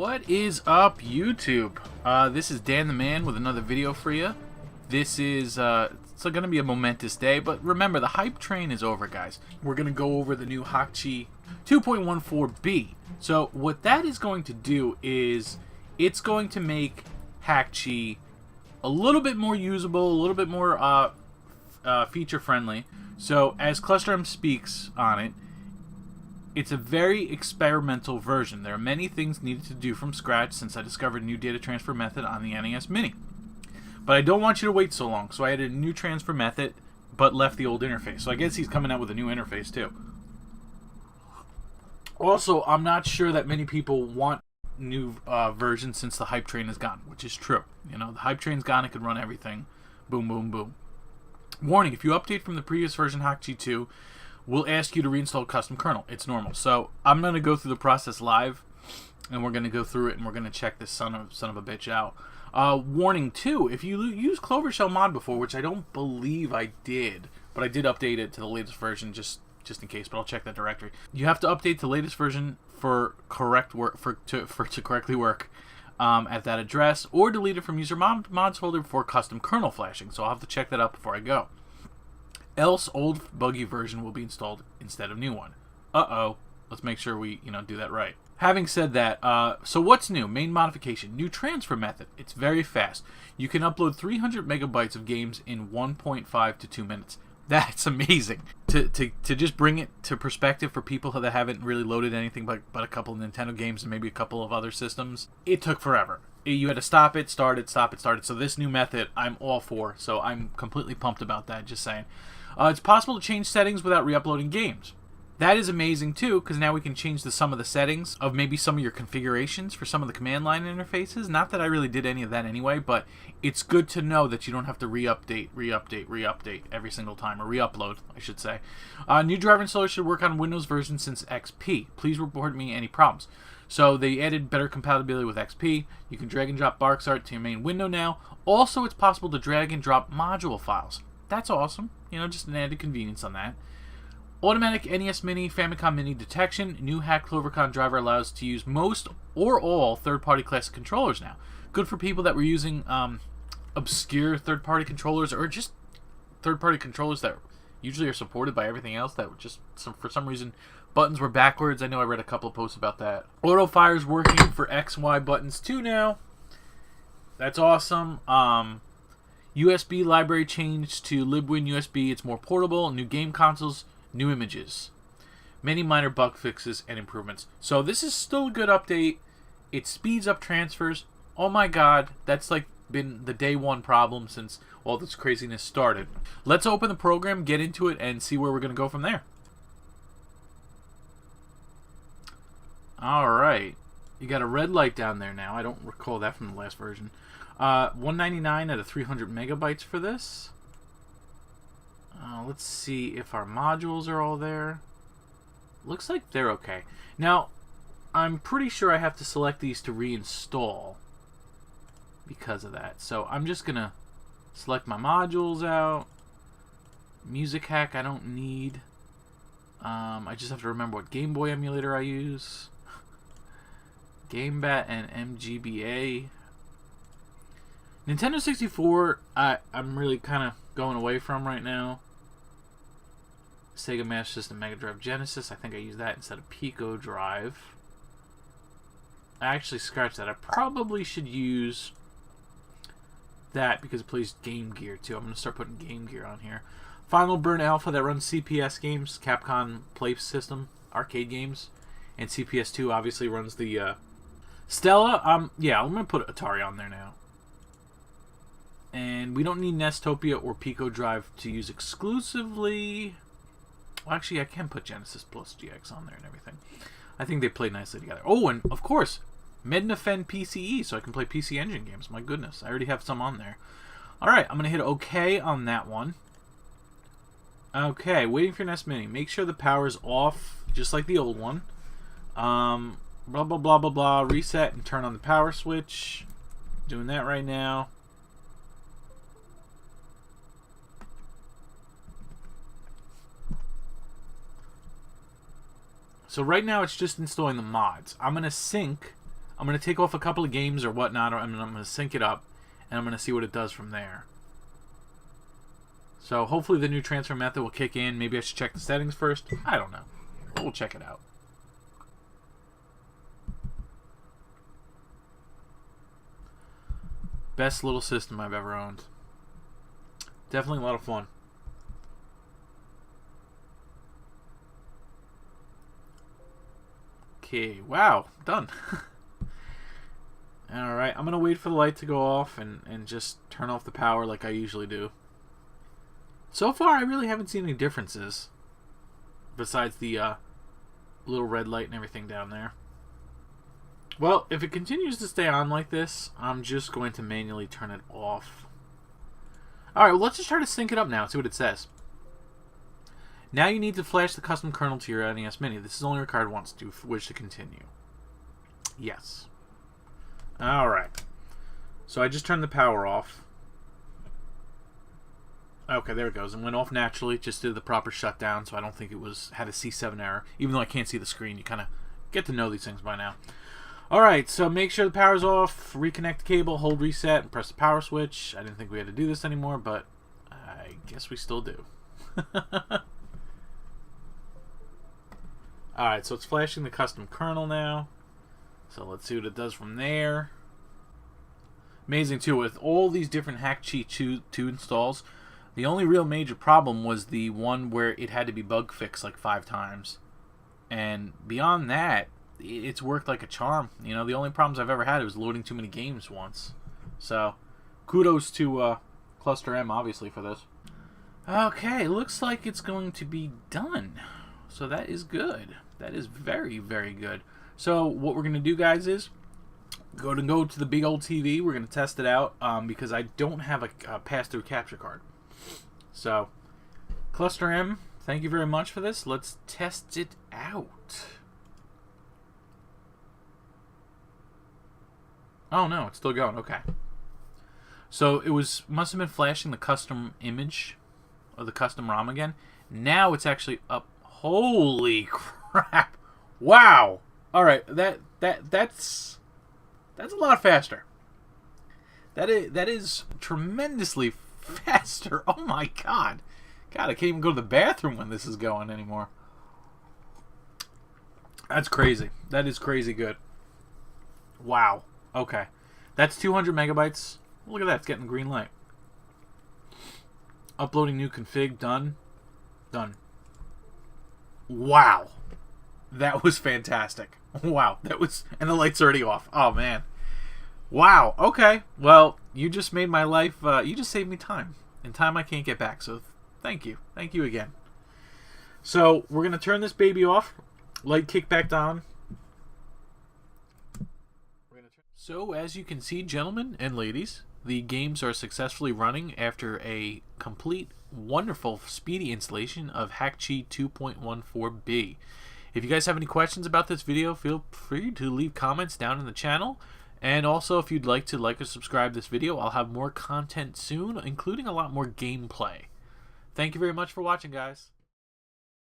What is up, YouTube? This is Dan the Man with another video for you. This is it's going to be a momentous day, but remember, the hype train is over, guys. We're going to go over the new Hakchi 2.14b. So what that is going to do is it's going to make Hakchi a little bit more usable, a little bit more feature friendly. So as ClusterM speaks on it, it's a very experimental version. There are many things needed to do from scratch since I discovered a new data transfer method on the NES Mini. But I don't want you to wait so long, so I added a new transfer method, but left the old interface. So I guess he's coming out with a new interface too. Also, I'm not sure that many people want new versions since the hype train is gone, which is true. You know, the hype train's gone, it could run everything. Boom, boom, boom. Warning, if you update from the previous version, Hakchi 2, we'll ask you to reinstall custom kernel. It's normal. So I'm going to go through the process live, and we're going to go through it, and we're going to check this son of a bitch out. Warning too, if you used Clover Shell mod before, which I don't believe I did, but I did update it to the latest version just in case, but I'll check that directory. You have to update the latest version for correct work to correctly work at that address, or delete it from user mods folder for custom kernel flashing. So I'll have to check that out before I go. Else, old buggy version will be installed instead of new one. Uh-oh. Let's make sure we, do that right. Having said that, so what's new? Main modification. New transfer method. It's very fast. You can upload 300 megabytes of games in 1.5 to 2 minutes. That's amazing. To just bring it to perspective for people that haven't really loaded anything but a couple of Nintendo games and maybe a couple of other systems, it took forever. You had to stop it, start it, stop it, start it. So this new method, I'm all for. So I'm completely pumped about that, just saying. It's possible to change settings without re-uploading games. That is amazing too, because now we can change some of the settings of maybe some of your configurations for some of the command line interfaces. Not that I really did any of that anyway, but it's good to know that you don't have to re-update every single time, or re-upload, I should say. New driver installer should work on Windows version since XP. Please report me any problems. So they added better compatibility with XP. You can drag and drop BarksArt to your main window now. Also, it's possible to drag and drop module files. That's awesome. Just an added convenience on that. Automatic NES Mini, Famicom Mini detection. New Hack Clovercon driver allows to use most or all third-party classic controllers now. Good for people that were using obscure third-party controllers, or just third-party controllers that usually are supported by everything else that were just, for some reason, buttons were backwards. I know I read a couple of posts about that. Auto fire's working for X, Y buttons too now. That's awesome. USB library changed to LibWin USB. It's more portable. New game consoles, new images. Many minor bug fixes and improvements. So this is still a good update. It speeds up transfers. Oh my god, that's like been the day one problem since all this craziness started. Let's open the program, get into it, and see where we're going to go from there. Alright. You got a red light down there now. I don't recall that from the last version. 199 out of 300 megabytes for this. Let's see if our modules are all there. Looks like they're okay. Now, I'm pretty sure I have to select these to reinstall because of that. So I'm just going to select my modules out. Music Hack I don't need. I just have to remember what Game Boy emulator I use. GameBat and MGBA. Nintendo 64, I'm really kind of going away from right now. Sega Master System, Mega Drive, Genesis. I think I use that instead of Pico Drive. I actually scratched that. I probably should use that because it plays Game Gear too. I'm going to start putting Game Gear on here. Final Burn Alpha that runs CPS games, Capcom Play System, arcade games. And CPS 2 obviously runs the Stella. Yeah, I'm going to put Atari on there now. And we don't need Nestopia or Pico Drive to use exclusively. Well, actually, I can put Genesis Plus GX on there and everything. I think they play nicely together. Oh, and of course, Mednafen PCE, so I can play PC Engine games. My goodness, I already have some on there. Alright, I'm going to hit OK on that one. Okay, waiting for NES Mini. Make sure the power's off, just like the old one. Blah, blah, blah, blah, blah. Reset and turn on the power switch. Doing that right now. So right now it's just installing the mods. I'm going to sync I'm going to take off a couple of games or whatnot, and I'm going to sync it up, and I'm going to see what it does from there. So hopefully the new transfer method will kick in. Maybe I should check the settings first. I don't know. We'll check it out. Best little system I've ever owned. Definitely a lot of fun. Okay, wow, done. Alright, I'm going to wait for the light to go off and just turn off the power like I usually do. So far, I really haven't seen any differences. Besides the little red light and everything down there. Well, if it continues to stay on like this, I'm just going to manually turn it off. Alright, well, let's just try to sync it up now and see what it says. Now you need to flash the custom kernel to your NES Mini. This is only required once to wish to continue. Yes. Alright. So I just turned the power off. Okay, there it goes. It went off naturally. Just did the proper shutdown, so I don't think it had a C7 error. Even though I can't see the screen, you kind of get to know these things by now. Alright, so make sure the power's off, reconnect the cable, hold reset, and press the power switch. I didn't think we had to do this anymore, but I guess we still do. Alright, so it's flashing the custom kernel now. So let's see what it does from there. Amazing, too, with all these different Hack Cheat 2 installs, the only real major problem was the one where it had to be bug fixed like 5 times. And beyond that, it's worked like a charm. You know, the only problems I've ever had was loading too many games once. So, kudos to Cluster M, obviously, for this. Okay, looks like it's going to be done. So that is good. That is very, very good. So what we're going to do, guys, is go to the big old TV. We're going to test it out because I don't have a pass-through capture card. So, Cluster M, thank you very much for this. Let's test it out. Oh no, it's still going. Okay. So it must have been flashing the custom image of the custom ROM again. Now it's actually up. Holy crap! Wow. All right, that's a lot faster. That is tremendously faster. Oh my god. God, I can't even go to the bathroom when this is going anymore. That's crazy. That is crazy good. Wow. Okay. That's 200 megabytes. Look at that. It's getting green light. Uploading new config. Done. Done. Wow. That was fantastic. Wow. That was... And the light's already off. Oh, man. Wow. Okay. Well, you just made my life... you just saved me time. And time I can't get back. So, thank you. Thank you again. So, we're going to turn this baby off. Light kick back on. So, as you can see, gentlemen and ladies, the games are successfully running after a complete, wonderful, speedy installation of Hack Cheat 2.14b. If you guys have any questions about this video, feel free to leave comments down in the channel. And also, if you'd like to like or subscribe this video, I'll have more content soon, including a lot more gameplay. Thank you very much for watching, guys.